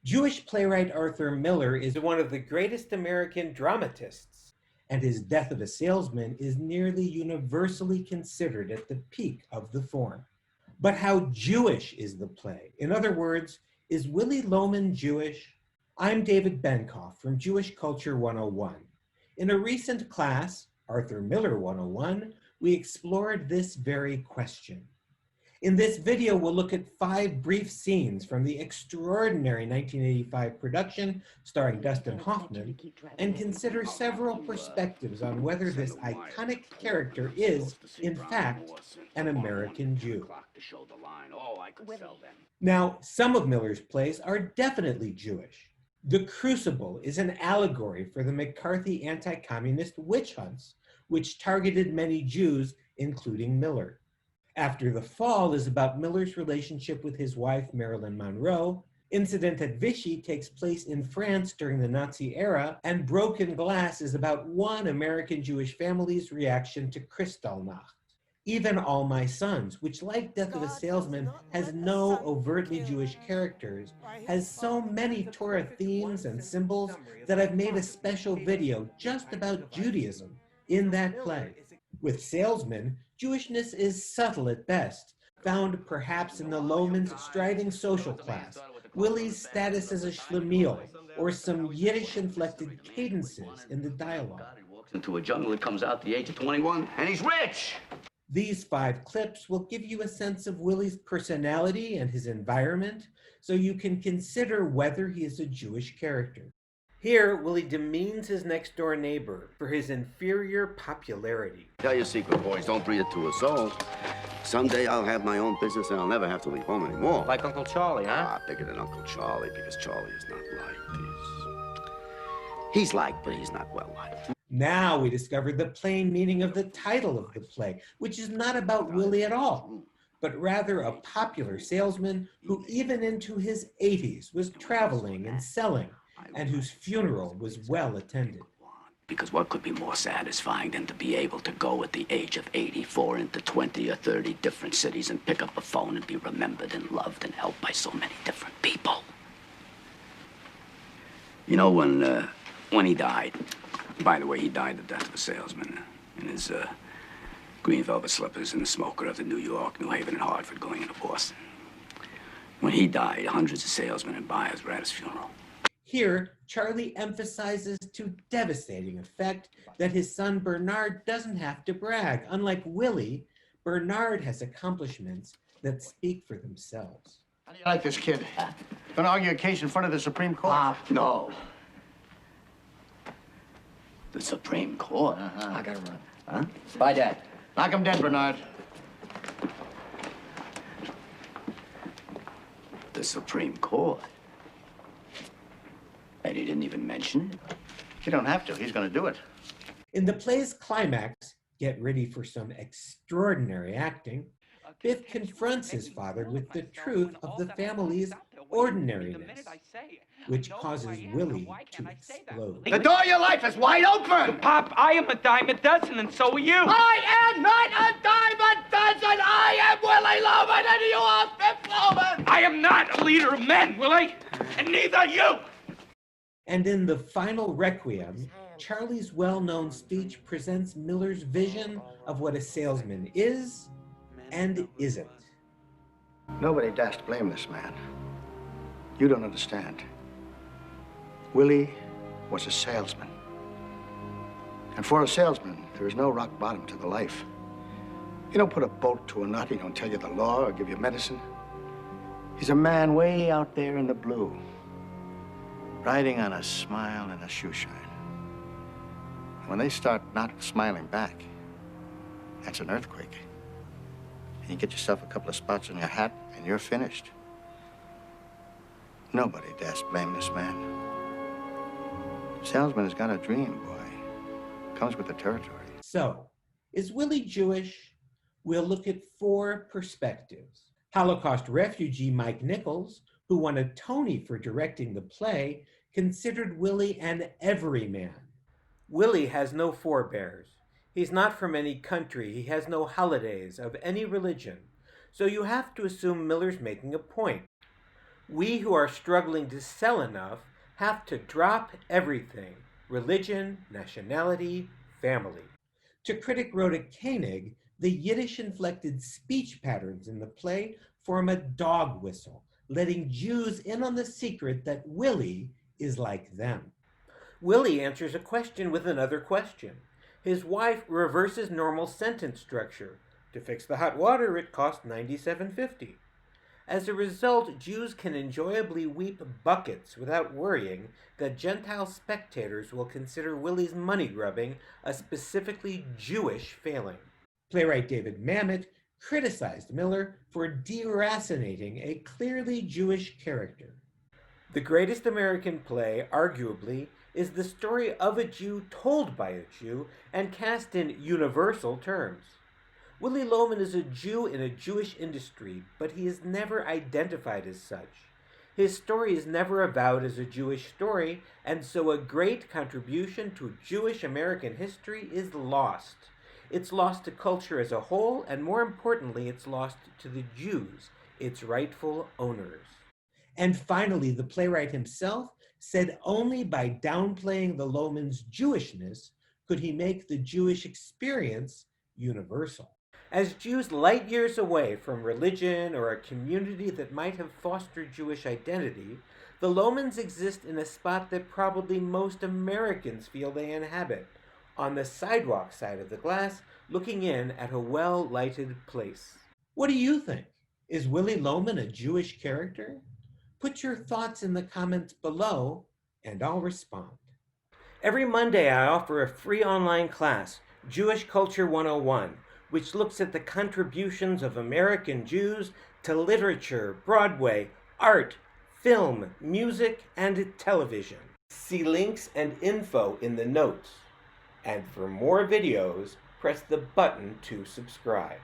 Jewish playwright Arthur Miller is one of the greatest American dramatists, and his Death of a Salesman is nearly universally considered at the peak of the form. But how Jewish is the play? In other words, is Willy Loman Jewish? I'm David Benkof from Jewish Culture 101. In a recent class, Arthur Miller 101, we explored this very question. In this video, we'll look at 5 brief scenes from the extraordinary 1985 production starring Dustin Hoffman and consider several perspectives on whether this iconic character is, in fact, an American Jew. Now, some of Miller's plays are definitely Jewish. The Crucible is an allegory for the McCarthy anti-communist witch hunts, which targeted many Jews, including Miller. After the Fall is about Miller's relationship with his wife, Marilyn Monroe. Incident at Vichy takes place in France during the Nazi era, and Broken Glass is about one American Jewish family's reaction to Kristallnacht. Even All My Sons, which like Death of a Salesman has no overtly Jewish characters, has so many Torah themes and symbols that I've made a special video just about Judaism in that play. With Salesman, Jewishness is subtle at best, found perhaps in the Loman's striding social class, Willy's status as a schlemiel, or some Yiddish-inflected cadences in the dialogue. He walks into a jungle, he comes out at the age of 21, and he's rich! These 5 clips will give you a sense of Willy's personality and his environment, so you can consider whether he is a Jewish character. Here, Willy demeans his next-door neighbor for his inferior popularity. Tell your secret, boys. Don't breathe it to a soul. Someday I'll have my own business and I'll never have to leave home anymore. Like Uncle Charlie, huh? Bigger than Uncle Charlie, because Charlie is not liked. He's liked, but he's not well liked. Now we discovered the plain meaning of the title of the play, which is not about Willy at all, but rather a popular salesman who even into his 80s was traveling and selling, and whose funeral was well attended. Because what could be more satisfying than to be able to go at the age of 84 into 20 or 30 different cities and pick up a phone and be remembered and loved and helped by so many different people? You know, when he died, by the way, he died the death of a salesman in his green velvet slippers in the smoker of the New York, New Haven, and Hartford going into Boston. When he died, hundreds of salesmen and buyers were at his funeral. Here, Charlie emphasizes to devastating effect that his son Bernard doesn't have to brag. Unlike Willy, Bernard has accomplishments that speak for themselves. How do you like this kid? Gonna argue a case in front of the Supreme Court? No. The Supreme Court? I gotta run. Huh? Bye, Dad. Knock him dead, Bernard. The Supreme Court? And he didn't even mention it? You don't have to. He's gonna do it. In the play's climax, get ready for some extraordinary acting, Biff confronts his father with the truth of the family's ordinariness, which causes Willy to explode. The door of your life is wide open! Pop, I am a dime a dozen, and so are you. I am not a dime a dozen! I am Willy Loman, and you are Biff Loman! I am not a leader of men, Willie, and neither are you. And in the final requiem, Charlie's well-known speech presents Miller's vision of what a salesman is and isn't. Nobody dares to blame this man. You don't understand. Willy was a salesman. And for a salesman, there is no rock bottom to the life. You don't put a bolt to a knot, he don't tell you the law or give you medicine. He's a man way out there in the blue, riding on a smile and a shoe shine. When they start not smiling back, that's an earthquake. And you get yourself a couple of spots on your hat, and you're finished. Nobody dares blame this man. Salesman has got a dream, boy. Comes with the territory. So, is Willy Jewish? We'll look at 4 perspectives. Holocaust refugee Mike Nichols, who won a Tony for directing the play, considered Willy an everyman. Willy has no forebears. He's not from any country. He has no holidays of any religion. So you have to assume Miller's making a point. We who are struggling to sell enough have to drop everything: religion, nationality, family. To critic Rhoda Koenig, the Yiddish-inflected speech patterns in the play form a dog whistle, letting Jews in on the secret that Willy is like them. Willy answers a question with another question. His wife reverses normal sentence structure. To fix the hot water, it cost $97.50. As a result, Jews can enjoyably weep buckets without worrying that Gentile spectators will consider Willy's money grubbing a specifically Jewish failing. Playwright David Mamet criticized Miller for deracinating a clearly Jewish character. The greatest American play, arguably, is the story of a Jew told by a Jew and cast in universal terms. Willy Loman is a Jew in a Jewish industry, but he is never identified as such. His story is never avowed as a Jewish story, and so a great contribution to Jewish American history is lost. It's lost to culture as a whole, and more importantly, it's lost to the Jews, its rightful owners. And finally, the playwright himself said only by downplaying the Loman's Jewishness could he make the Jewish experience universal. As Jews light years away from religion or a community that might have fostered Jewish identity, the Lomans exist in a spot that probably most Americans feel they inhabit, on the sidewalk side of the glass, looking in at a well-lighted place. What do you think? Is Willy Loman a Jewish character? Put your thoughts in the comments below, and I'll respond. Every Monday, I offer a free online class, Jewish Culture 101, which looks at the contributions of American Jews to literature, Broadway, art, film, music, and television. See links and info in the notes. And for more videos, press the button to subscribe.